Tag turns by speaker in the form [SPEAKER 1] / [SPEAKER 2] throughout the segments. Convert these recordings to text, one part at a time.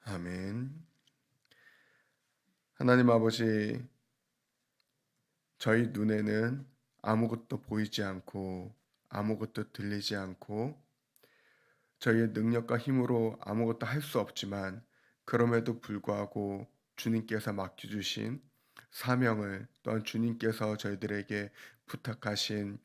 [SPEAKER 1] 아멘. 하나님 아버지, 저희 눈에는 아무것도 보이지 않고 아무것도 들리지 않고 저희의 능력과 힘으로 아무것도 할 수 없지만, 그럼에도 불구하고 주님께서 맡겨주신 사명을, 또한 주님께서 저희들에게 부탁하신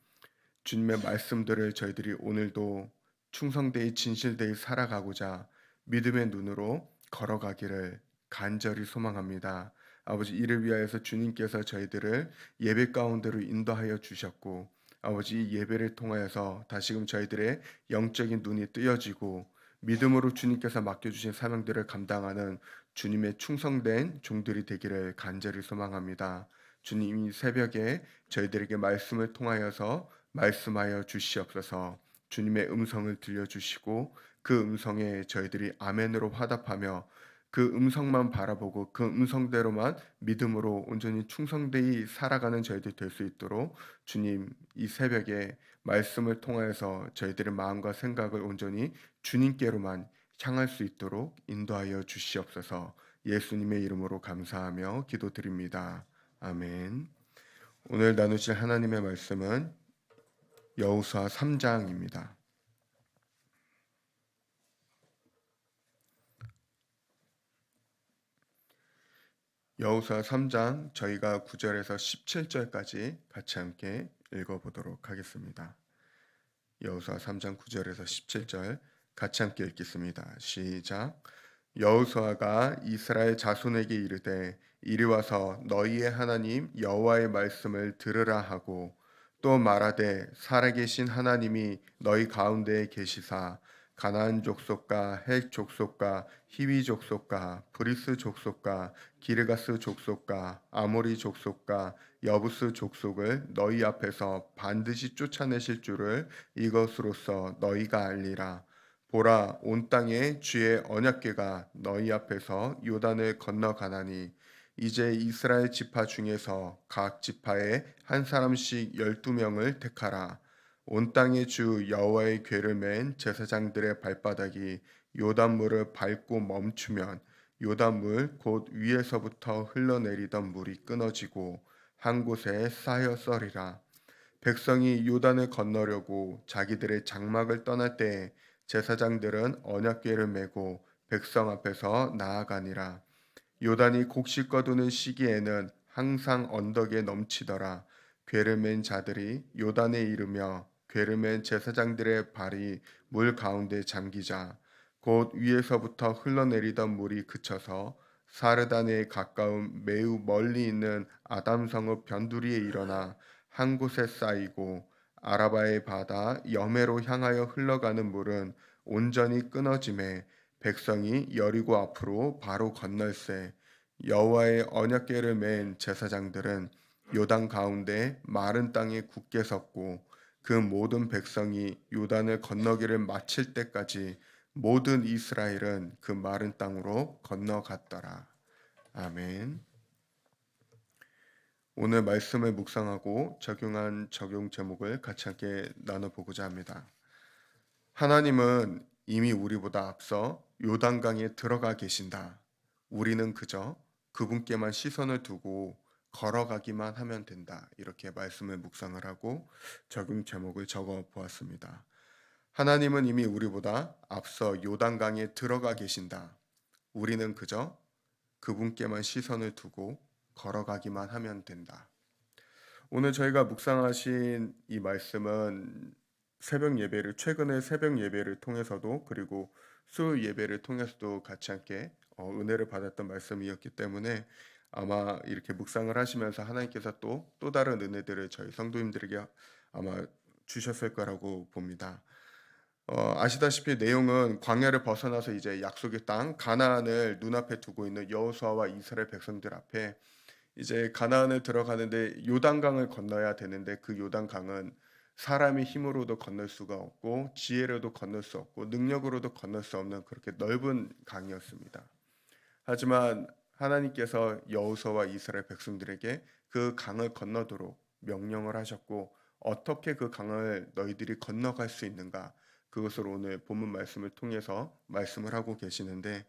[SPEAKER 1] 주님의 말씀들을 저희들이 오늘도 충성되이 진실되이 살아가고자 믿음의 눈으로 걸어가기를 간절히 소망합니다. 아버지, 이를 위하여서 주님께서 저희들을 예배 가운데로 인도하여 주셨고, 아버지, 이 예배를 통하여서 다시금 저희들의 영적인 눈이 뜨여지고 믿음으로 주님께서 맡겨주신 사명들을 감당하는 주님의 충성된 종들이 되기를 간절히 소망합니다. 주님이 새벽에 저희들에게 말씀을 통하여서 말씀하여 주시옵소서. 주님의 음성을 들려주시고 그 음성에 저희들이 아멘으로 화답하며 그 음성만 바라보고 그 음성대로만 믿음으로 온전히 충성되이 살아가는 저희들 될 수 있도록 주님, 이 새벽에 말씀을 통하여서 저희들의 마음과 생각을 온전히 주님께로만 향할 수 있도록 인도하여 주시옵소서. 예수님의 이름으로 감사하며 기도드립니다. 아멘. 오늘 나누실 하나님의 말씀은 여호수아 3장입니다. 여호수아 3장, 저희가 9절에서 17절까지 같이 함께 읽어보도록 하겠습니다. 여호수아 3장 9절에서 17절 같이 함께 읽겠습니다. 시작. 여호수아가 이스라엘 자손에게 이르되 이리 와서 너희의 하나님 여호와의 말씀을 들으라 하고, 또 말하되 살아계신 하나님이 너희 가운데에 계시사 가나안 족속과 헷 족속과 히위 족속과 브리스 족속과 기르가스 족속과 아모리 족속과 여부스 족속을 너희 앞에서 반드시 쫓아내실 줄을 이것으로써 너희가 알리라. 보라, 온 땅에 주의 언약궤가 너희 앞에서 요단을 건너가나니 이제 이스라엘 지파 중에서 각 지파에 한 사람씩 12명을 택하라. 온 땅의 주 여호와의 궤를 맨 제사장들의 발바닥이 요단물을 밟고 멈추면 요단물 곧 위에서부터 흘러내리던 물이 끊어지고 한 곳에 쌓여 썰이라. 백성이 요단을 건너려고 자기들의 장막을 떠날 때에 제사장들은 언약궤를 메고 백성 앞에서 나아가니라. 요단이 곡식 거두는 시기에는 항상 언덕에 넘치더라. 궤를 맨 자들이 요단에 이르며 궤를 맨 제사장들의 발이 물 가운데 잠기자 곧 위에서부터 흘러내리던 물이 그쳐서 사르단에 가까운 매우 멀리 있는 아담성읍 변두리에 일어나 한 곳에 쌓이고, 아라바의 바다 여매로 향하여 흘러가는 물은 온전히 끊어짐에 백성이 여리고 앞으로 바로 건널세. 여호와의 언약궤를 맨 제사장들은 요단 가운데 마른 땅에 굳게 섰고, 그 모든 백성이 요단을 건너기를 마칠 때까지 모든 이스라엘은 그 마른 땅으로 건너갔더라. 아멘. 오늘 말씀을 묵상하고 적용한 적용 제목을 같이 함께 나눠보고자 합니다. 하나님은 이미 우리보다 앞서 요단강에 들어가 계신다. 우리는 그저 그분께만 시선을 두고 걸어가기만 하면 된다. 이렇게 말씀을 묵상을 하고 적용 제목을 적어 보았습니다. 하나님은 이미 우리보다 앞서 요단강에 들어가 계신다. 우리는 그저 그분께만 시선을 두고 걸어가기만 하면 된다. 오늘 저희가 묵상하신 이 말씀은 최근에 새벽 예배를 통해서도, 그리고 수요 예배를 통해서도 같이 함께 은혜를 받았던 말씀이었기 때문에 아마 이렇게 묵상을 하시면서 하나님께서 또 다른 은혜들을 저희 성도님들에게 아마 주셨을 거라고 봅니다. 아시다시피 내용은 광야를 벗어나서 이제 약속의 땅 가나안을 눈앞에 두고 있는 여호수아와 이스라엘 백성들 앞에 이제 가나안을 들어가는데 요단강을 건너야 되는데, 그 요단강은 사람의 힘으로도 건널 수가 없고 지혜로도 건널 수 없고 능력으로도 건널 수 없는 그렇게 넓은 강이었습니다. 하지만 하나님께서 여호수아와 이스라엘 백성들에게 그 강을 건너도록 명령을 하셨고, 어떻게 그 강을 너희들이 건너갈 수 있는가, 그것을 오늘 본문 말씀을 통해서 말씀을 하고 계시는데,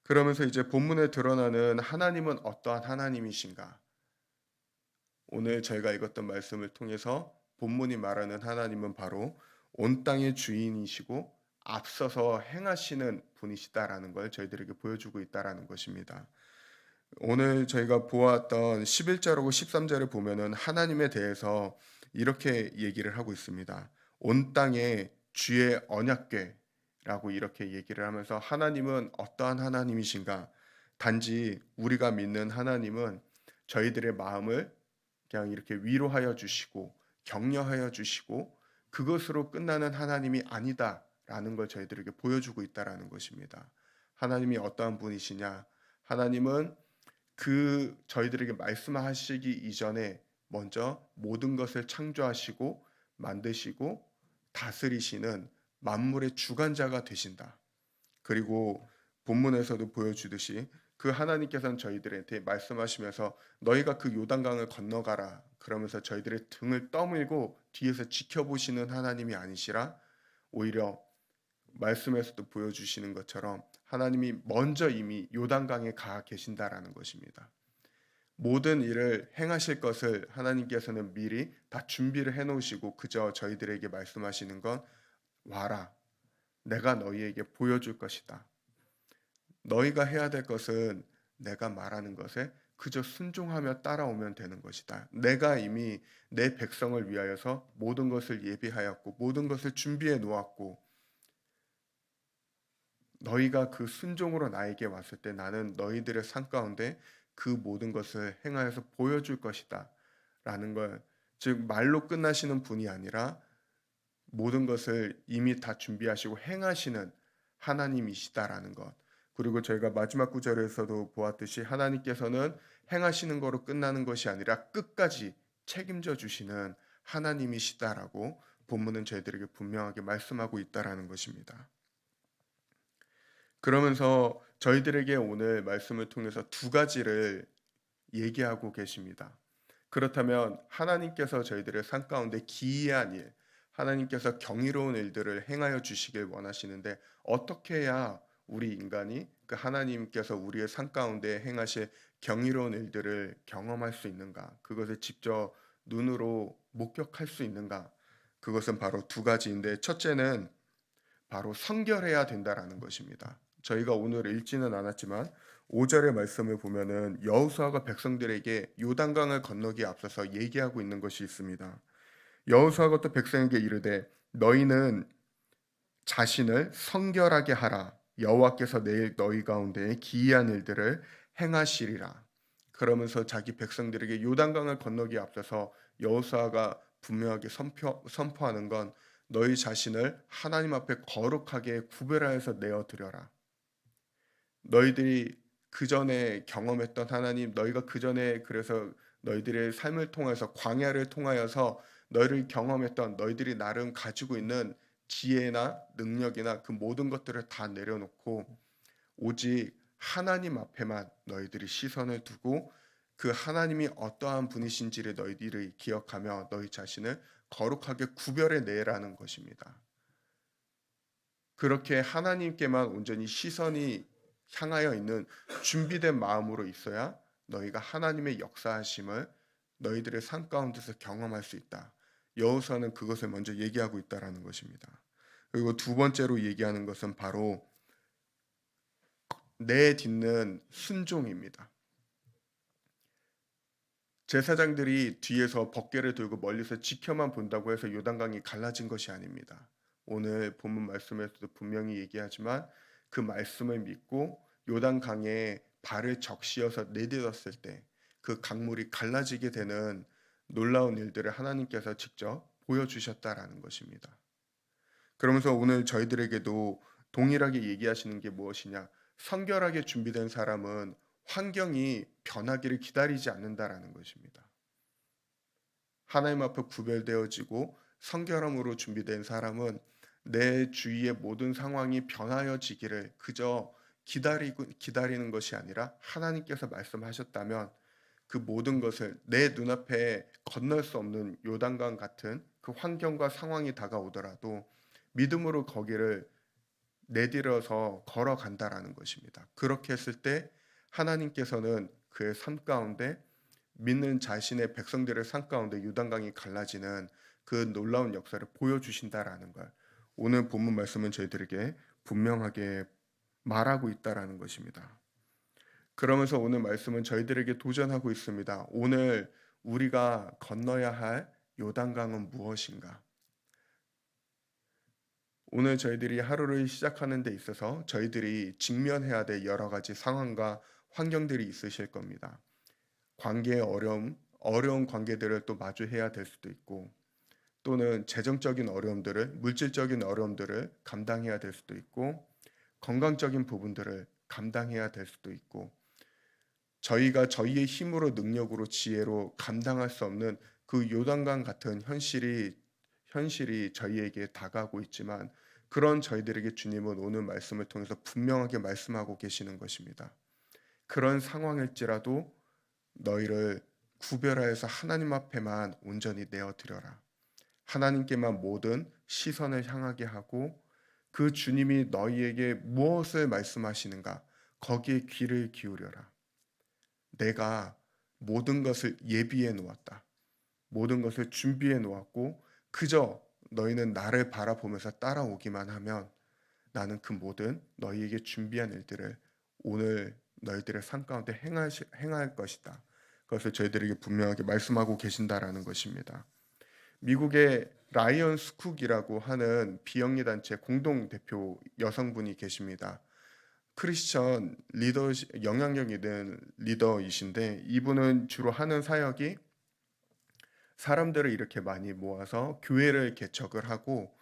[SPEAKER 1] 그러면서 이제 본문에 드러나는 하나님은 어떠한 하나님이신가? 오늘 저희가 읽었던 말씀을 통해서 본문이 말하는 하나님은 바로 온 땅의 주인이시고 앞서서 행하시는 분이시다라는 걸 저희들에게 보여주고 있다라는 것입니다. 오늘 저희가 보았던 11절하고 13절을 보면은 하나님에 대해서 이렇게 얘기를 하고 있습니다. 온 땅에 주의 언약궤라고 이렇게 얘기를 하면서 하나님은 어떠한 하나님이신가? 단지 우리가 믿는 하나님은 저희들의 마음을 그냥 이렇게 위로하여 주시고 격려하여 주시고 그것으로 끝나는 하나님이 아니다라는 걸 저희들에게 보여주고 있다라는 것입니다. 하나님이 어떠한 분이시냐? 하나님은 그 저희들에게 말씀하시기 이전에 먼저 모든 것을 창조하시고 만드시고 다스리시는 만물의 주관자가 되신다. 그리고 본문에서도 보여주듯이 그 하나님께서는 저희들한테 말씀하시면서 너희가 그 요단강을 건너가라 그러면서 저희들의 등을 떠밀고 뒤에서 지켜보시는 하나님이 아니시라 오히려 말씀에서도 보여주시는 것처럼 하나님이 먼저 이미 요단강에 가 계신다라는 것입니다. 모든 일을 행하실 것을 하나님께서는 미리 다 준비를 해놓으시고 그저 저희들에게 말씀하시는 건 와라 내가 너희에게 보여줄 것이다. 너희가 해야 될 것은 내가 말하는 것에 그저 순종하며 따라오면 되는 것이다. 내가 이미 내 백성을 위하여서 모든 것을 예비하였고 모든 것을 준비해 놓았고 너희가 그 순종으로 나에게 왔을 때 나는 너희들의 삶 가운데 그 모든 것을 행하여서 보여줄 것이다. 라는 걸, 즉 말로 끝나시는 분이 아니라 모든 것을 이미 다 준비하시고 행하시는 하나님이시다라는 것. 그리고 저희가 마지막 구절에서도 보았듯이 하나님께서는 행하시는 거로 끝나는 것이 아니라 끝까지 책임져 주시는 하나님이시다라고 본문은 저희들에게 분명하게 말씀하고 있다라는 것입니다. 그러면서 저희들에게 오늘 말씀을 통해서 두 가지를 얘기하고 계십니다. 그렇다면 하나님께서 저희들의 삶 가운데 기이한 일, 하나님께서 경이로운 일들을 행하여 주시길 원하시는데 어떻게 해야 우리 인간이 그 하나님께서 우리의 삶 가운데 행하실 경이로운 일들을 경험할 수 있는가? 그것을 직접 눈으로 목격할 수 있는가? 그것은 바로 두 가지인데 첫째는 바로 성결해야 된다라는 것입니다. 저희가 오늘 읽지는 않았지만 5절의 말씀을 보면은 여호수아가 백성들에게 요단강을 건너기에 앞서서 얘기하고 있는 것이 있습니다. 여호수아가 또 백성에게 이르되 너희는 자신을 성결하게 하라. 여호와께서 내일 너희 가운데 기이한 일들을 행하시리라. 그러면서 자기 백성들에게 요단강을 건너기에 앞서서 여호수아가 분명하게 선포하는 건 너희 자신을 하나님 앞에 거룩하게 구별하여서 내어 드려라. 너희들이 그 전에 경험했던 하나님, 너희가 그 전에 그래서 너희들의 삶을 통해서 광야를 통하여서 너희를 경험했던 너희들이 나름 가지고 있는 지혜나 능력이나 그 모든 것들을 다 내려놓고 오직 하나님 앞에만 너희들이 시선을 두고 그 하나님이 어떠한 분이신지를 너희들이 기억하며 너희 자신을 거룩하게 구별해 내라는 것입니다. 그렇게 하나님께만 온전히 시선이 향하여 있는 준비된 마음으로 있어야 너희가 하나님의 역사하심을 너희들의 삶 가운데서 경험할 수 있다. 여호수아는 그것을 먼저 얘기하고 있다라는 것입니다. 그리고 두 번째로 얘기하는 것은 바로 내딛는 순종입니다. 제사장들이 뒤에서 법궤를 들고 멀리서 지켜만 본다고 해서 요단강이 갈라진 것이 아닙니다. 오늘 본문 말씀에서도 분명히 얘기하지만 그 말씀을 믿고 요단강에 발을 적시어서 내딛었을 때 그 강물이 갈라지게 되는 놀라운 일들을 하나님께서 직접 보여주셨다라는 것입니다. 그러면서 오늘 저희들에게도 동일하게 얘기하시는 게 무엇이냐? 성결하게 준비된 사람은 환경이 변하기를 기다리지 않는다라는 것입니다. 하나님 앞에 구별되어지고 성결함으로 준비된 사람은 내 주위의 모든 상황이 변하여지기를 그저 기다리는 것이 아니라 하나님께서 말씀하셨다면 그 모든 것을 내 눈앞에 건널 수 없는 요단강 같은 그 환경과 상황이 다가오더라도 믿음으로 거기를 내디뎌서 걸어간다라는 것입니다. 그렇게 했을 때 하나님께서는 그의 삶 가운데 믿는 자신의 백성들의 삶 가운데 요단강이 갈라지는 그 놀라운 역사를 보여주신다라는 걸 오늘 본문 말씀은 저희들에게 분명하게 말하고 있다라는 것입니다. 그러면서 오늘 말씀은 저희들에게 도전하고 있습니다. 오늘 우리가 건너야 할 요단강은 무엇인가? 오늘 저희들이 하루를 시작하는 데 있어서 저희들이 직면해야 될 여러 가지 상황과 환경들이 있으실 겁니다. 관계의 어려운 관계들을 또 마주해야 될 수도 있고, 또는 재정적인 어려움들을, 물질적인 어려움들을 감당해야 될 수도 있고, 건강적인 부분들을 감당해야 될 수도 있고, 저희가 저희의 힘으로 능력으로 지혜로 감당할 수 없는 그 요단강 같은 현실이 저희에게 다가오고 있지만 그런 저희들에게 주님은 오늘 말씀을 통해서 분명하게 말씀하고 계시는 것입니다. 그런 상황일지라도 너희를 구별하여서 하나님 앞에만 온전히 내어드려라. 하나님께만 모든 시선을 향하게 하고 그 주님이 너희에게 무엇을 말씀하시는가 거기에 귀를 기울여라. 내가 모든 것을 예비해 놓았다. 모든 것을 준비해 놓았고 그저 너희는 나를 바라보면서 따라오기만 하면 나는 그 모든 너희에게 준비한 일들을 오늘 너희들의 삶 가운데 행할 것이다. 그것을 저희들에게 분명하게 말씀하고 계신다라는 것입니다. 미국의 라이언스 쿡이라고 하는 비영리 단체 공동 대표 여성분이 계십니다. 크리스천 리더 영향력 있는 리더이신데 이분은 주로 하는 사역이 사람들을 이렇게 많이 모아서 교회를 개척을 하고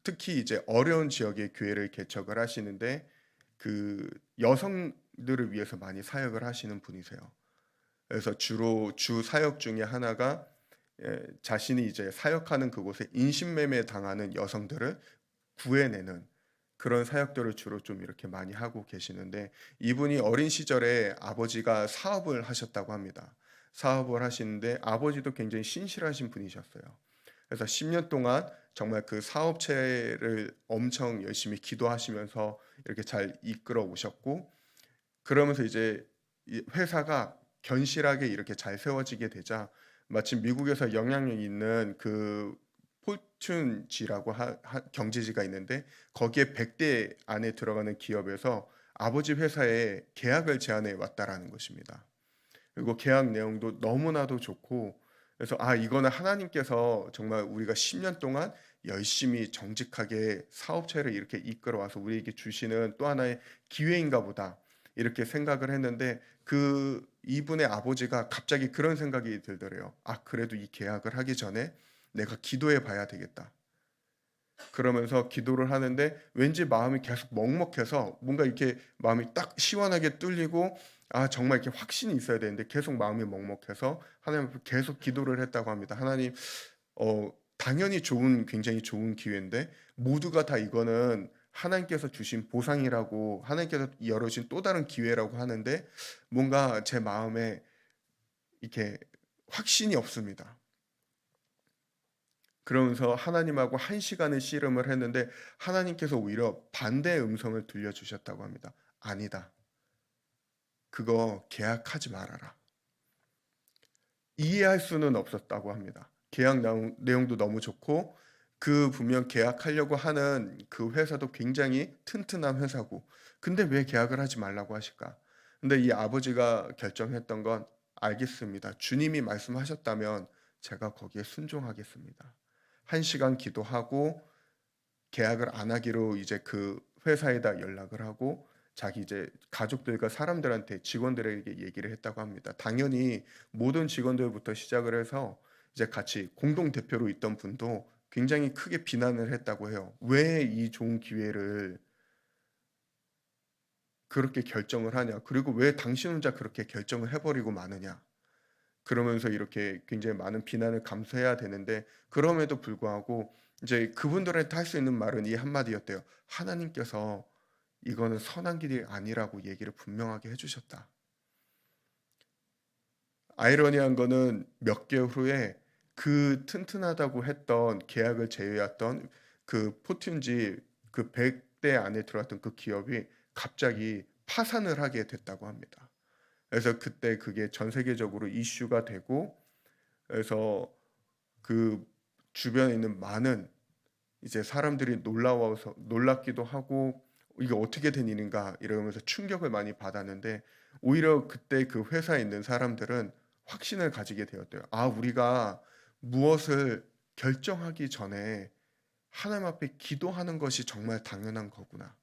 [SPEAKER 1] 특히 이제 어려운 지역의 교회를 개척을 하시는데 그 여성들을 위해서 많이 사역을 하시는 분이세요. 그래서 주로 주 사역 중에 하나가 자신이 이제 사역하는 그곳에 인신매매 당하는 여성들을 구해내는 그런 사역들을 주로 좀 이렇게 많이 하고 계시는데 이분이 어린 시절에 아버지가 사업을 하셨다고 합니다. 사업을 하시는데 아버지도 굉장히 신실하신 분이셨어요. 그래서 10년 동안 정말 그 사업체를 엄청 열심히 기도하시면서 이렇게 잘 이끌어 오셨고 그러면서 이제 이 회사가 견실하게 이렇게 잘 세워지게 되자 마침 미국에서 영향력 있는 그 포춘지라고 경제지가 있는데 거기에 100대 안에 들어가는 기업에서 아버지 회사에 계약을 제안해 왔다라는 것입니다. 그리고 계약 내용도 너무나도 좋고 그래서 이거는 하나님께서 정말 우리가 10년 동안 열심히 정직하게 사업체를 이렇게 이끌어 와서 우리에게 주시는 또 하나의 기회인가 보다. 이렇게 생각을 했는데 그 이분의 아버지가 갑자기 그런 생각이 들더래요. 그래도 이 계약을 하기 전에 내가 기도해 봐야 되겠다. 그러면서 기도를 하는데 왠지 마음이 계속 먹먹해서 뭔가 이렇게 마음이 딱 시원하게 뚫리고 정말 이렇게 확신이 있어야 되는데 계속 마음이 먹먹해서 하나님 앞에 계속 기도를 했다고 합니다. 하나님 당연히 굉장히 좋은 기회인데 모두가 다 이거는 하나님께서 주신 보상이라고 하나님께서 열어주신 또 다른 기회라고 하는데 뭔가 제 마음에 이렇게 확신이 없습니다. 그러면서 하나님하고 1시간을 씨름을 했는데 하나님께서 오히려 반대의 음성을 들려주셨다고 합니다. 아니다. 그거 계약하지 말아라. 이해할 수는 없었다고 합니다. 계약 내용도 너무 좋고 그 분명 계약하려고 하는 그 회사도 굉장히 튼튼한 회사고 근데 왜 계약을 하지 말라고 하실까? 근데 이 아버지가 결정했던 건 알겠습니다. 주님이 말씀하셨다면 제가 거기에 순종하겠습니다. 1시간 기도하고 계약을 안 하기로 이제 그 회사에다 연락을 하고 자기 이제 가족들과 사람들한테 직원들에게 얘기를 했다고 합니다. 당연히 모든 직원들부터 시작을 해서 이제 같이 공동 대표로 있던 분도 굉장히 크게 비난을 했다고 해요. 왜 이 좋은 기회를 그렇게 결정을 하냐? 그리고 왜 당신 혼자 그렇게 결정을 해버리고 마느냐? 그러면서 이렇게 굉장히 많은 비난을 감수해야 되는데 그럼에도 불구하고 이제 그분들한테 할 수 있는 말은 이 한마디였대요. 하나님께서 이거는 선한 길이 아니라고 얘기를 분명하게 해주셨다. 아이러니한 거는 몇 개월 후에 그 튼튼하다고 했던 계약을 제외했던 그 포튠지 그 100대 100대 안에 들어왔던 그 기업이 갑자기 파산을 하게 됐다고 합니다. 그래서 그때 그게 전 세계적으로 이슈가 되고, 그래서 그 주변에 있는 많은 이제 사람들이 놀랍기도 하고 이게 어떻게 된 일인가 이러면서 충격을 많이 받았는데, 오히려 그때 그 회사에 있는 사람들은 확신을 가지게 되었대요. 아, 우리가 무엇을 결정하기 전에 하나님 앞에 기도하는 것이 정말 당연한 거구나.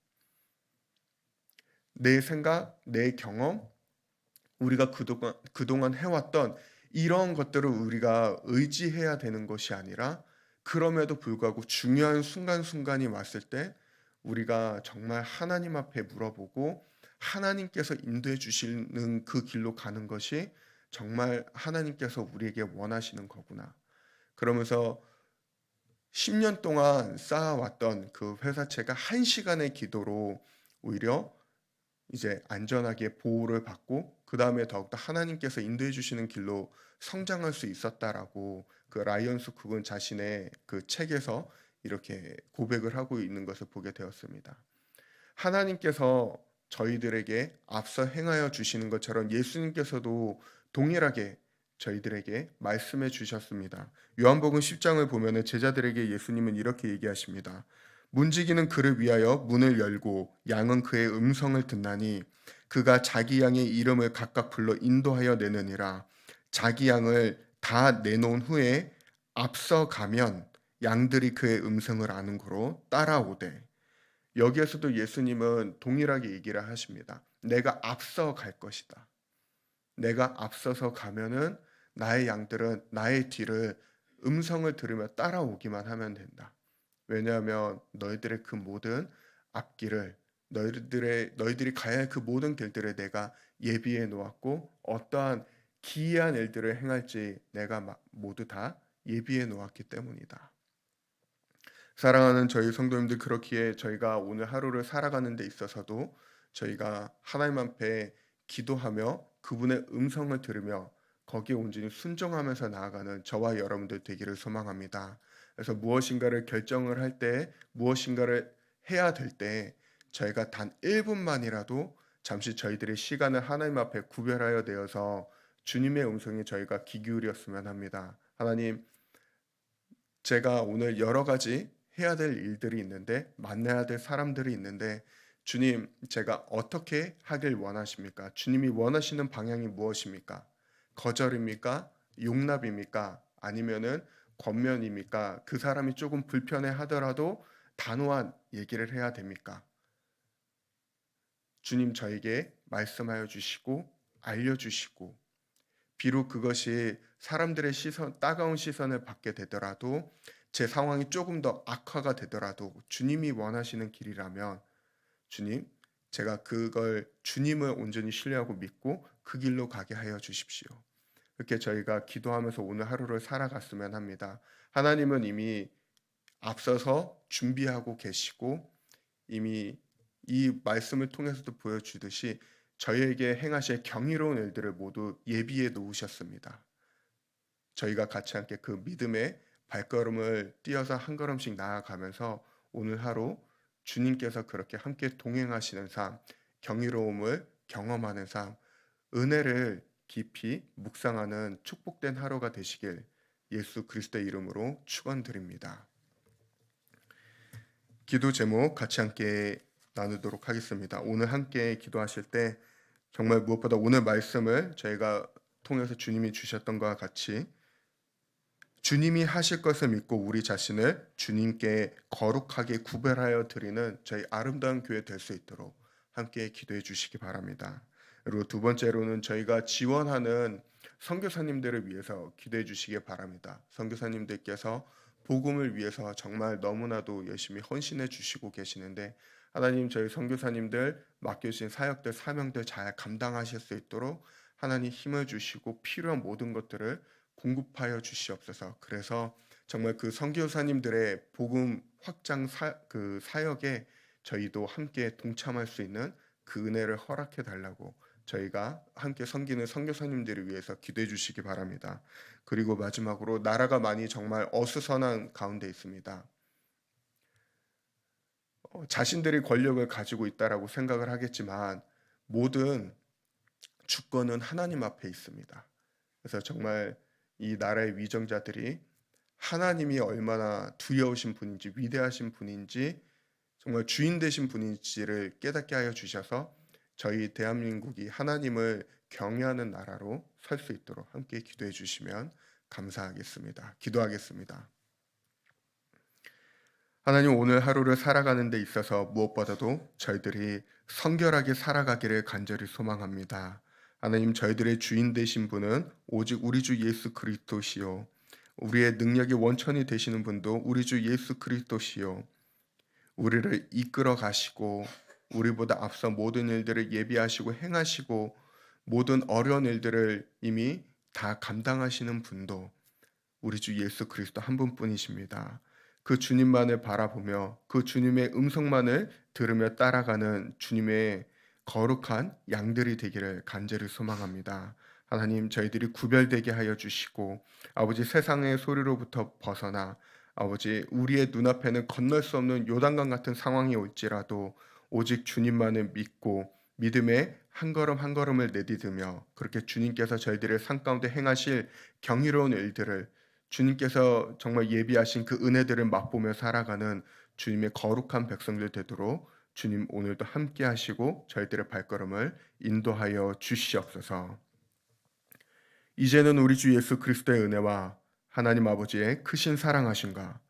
[SPEAKER 1] 내 생각, 내 경험, 우리가 그동안 해왔던 이런 것들을 우리가 의지해야 되는 것이 아니라, 그럼에도 불구하고 중요한 순간순간이 왔을 때 우리가 정말 하나님 앞에 물어보고 하나님께서 인도해 주시는 그 길로 가는 것이 정말 하나님께서 우리에게 원하시는 거구나. 그러면서 10년 동안 쌓아왔던 그 회사채가 1시간의 기도로 오히려 이제 안전하게 보호를 받고, 그다음에 더욱더 하나님께서 인도해 주시는 길로 성장할 수 있었다라고 그 라이언스 쿡은 자신의 그 책에서 이렇게 고백을 하고 있는 것을 보게 되었습니다. 하나님께서 저희들에게 앞서 행하여 주시는 것처럼 예수님께서도 동일하게 저희들에게 말씀해 주셨습니다. 요한복음 10장을 보면은 제자들에게 예수님은 이렇게 얘기하십니다. 문지기는 그를 위하여 문을 열고 양은 그의 음성을 듣나니 그가 자기 양의 이름을 각각 불러 인도하여 내느니라. 자기 양을 다 내놓은 후에 앞서 가면 양들이 그의 음성을 아는 고로 따라오되. 여기에서도 예수님은 동일하게 얘기를 하십니다. 내가 앞서 갈 것이다. 내가 앞서서 가면은 나의 양들은 나의 뒤를 음성을 들으며 따라오기만 하면 된다. 왜냐하면 너희들의 그 모든 앞길을, 너희들이 가야 할 그 모든 길들을 내가 예비해 놓았고, 어떠한 기이한 일들을 행할지 내가 모두 다 예비해 놓았기 때문이다. 사랑하는 저희 성도님들, 그렇기에 저희가 오늘 하루를 살아가는 데 있어서도 저희가 하나님 앞에 기도하며 그분의 음성을 들으며 거기에 온전히 순종하면서 나아가는 저와 여러분들 되기를 소망합니다. 그래서 무엇인가를 결정을 할 때, 무엇인가를 해야 될 때 저희가 단 1분만이라도 잠시 저희들의 시간을 하나님 앞에 구별하여 내어서 주님의 음성에 저희가 귀 기울였으면 합니다. 하나님, 제가 오늘 여러 가지 해야 될 일들이 있는데, 만나야 될 사람들이 있는데, 주님, 제가 어떻게 하길 원하십니까? 주님이 원하시는 방향이 무엇입니까? 거절입니까? 용납입니까? 아니면은 권면입니까? 그 사람이 조금 불편해 하더라도 단호한 얘기를 해야 됩니까? 주님, 저에게 말씀하여 주시고 알려주시고, 비록 그것이 사람들의 따가운 시선을 받게 되더라도, 제 상황이 조금 더 악화가 되더라도 주님이 원하시는 길이라면, 주님, 제가 그걸 주님을 온전히 신뢰하고 믿고 그 길로 가게 하여 주십시오. 그렇게 저희가 기도하면서 오늘 하루를 살아갔으면 합니다. 하나님은 이미 앞서서 준비하고 계시고, 이미 이 말씀을 통해서도 보여주듯이 저희에게 행하실 경이로운 일들을 모두 예비해 놓으셨습니다. 저희가 같이 함께 그 믿음의 발걸음을 띄어서 한 걸음씩 나아가면서 오늘 하루 주님께서 그렇게 함께 동행하시는 삶, 경이로움을 경험하는 삶, 은혜를 깊이 묵상하는 축복된 하루가 되시길 예수 그리스도의 이름으로 축원드립니다. 기도 제목 같이 함께 나누도록 하겠습니다. 오늘 함께 기도하실 때 정말 무엇보다 오늘 말씀을 저희가 통해서 주님이 주셨던 것과 같이 주님이 하실 것을 믿고 우리 자신을 주님께 거룩하게 구별하여 드리는 저희 아름다운 교회 될 수 있도록 함께 기도해 주시기 바랍니다. 그리고 두 번째로는 저희가 지원하는 선교사님들을 위해서 기도해 주시기 바랍니다. 선교사님들께서 복음을 위해서 정말 너무나도 열심히 헌신해 주시고 계시는데, 하나님, 저희 선교사님들 맡겨주신 사역들, 사명들 잘 감당하실 수 있도록 하나님 힘을 주시고 필요한 모든 것들을 공급하여 주시옵소서. 그래서 정말 그 선교사님들의 복음 확장 그 사역에 저희도 함께 동참할 수 있는 그 은혜를 허락해 달라고 저희가 함께 섬기는 선교사님들을 위해서 기도해 주시기 바랍니다. 그리고 마지막으로 나라가 많이 정말 어수선한 가운데 있습니다. 자신들이 권력을 가지고 있다라고 생각을 하겠지만 모든 주권은 하나님 앞에 있습니다. 그래서 정말 이 나라의 위정자들이 하나님이 얼마나 두려우신 분인지 위대하신 분인지 정말 주인 되신 분인지를 깨닫게 하여 주셔서 저희 대한민국이 하나님을 경외하는 나라로 설 수 있도록 함께 기도해 주시면 감사하겠습니다. 기도하겠습니다. 하나님, 오늘 하루를 살아가는 데 있어서 무엇보다도 저희들이 성결하게 살아가기를 간절히 소망합니다. 하나님, 저희들의 주인 되신 분은 오직 우리 주 예수 그리스도시요, 우리의 능력의 원천이 되시는 분도 우리 주 예수 그리스도시요, 우리를 이끌어 가시고 우리보다 앞서 모든 일들을 예비하시고 행하시고 모든 어려운 일들을 이미 다 감당하시는 분도 우리 주 예수 그리스도 한 분뿐이십니다. 그 주님만을 바라보며 그 주님의 음성만을 들으며 따라가는 주님의 거룩한 양들이 되기를 간절히 소망합니다. 하나님, 저희들이 구별되게 하여 주시고 아버지, 세상의 소리로부터 벗어나 아버지, 우리의 눈앞에는 건널 수 없는 요단강 같은 상황이 올지라도 오직 주님만을 믿고 믿음의 한 걸음 한 걸음을 내딛으며 그렇게 주님께서 저희들의 삶 가운데 행하실 경이로운 일들을, 주님께서 정말 예비하신 그 은혜들을 맛보며 살아가는 주님의 거룩한 백성들 되도록 주님 오늘도 함께 하시고 저희들의 발걸음을 인도하여 주시옵소서. 이제는 우리 주 예수 그리스도의 은혜와 하나님 아버지의 크신 사랑하심과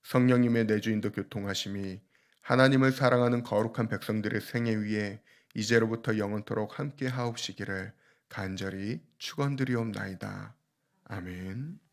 [SPEAKER 1] 성령님의 내주인도 교통하심이 하나님을 사랑하는 거룩한 백성들의 생애 위에 이제로부터 영원토록 함께 하옵시기를 간절히 축원드리옵나이다. 아멘.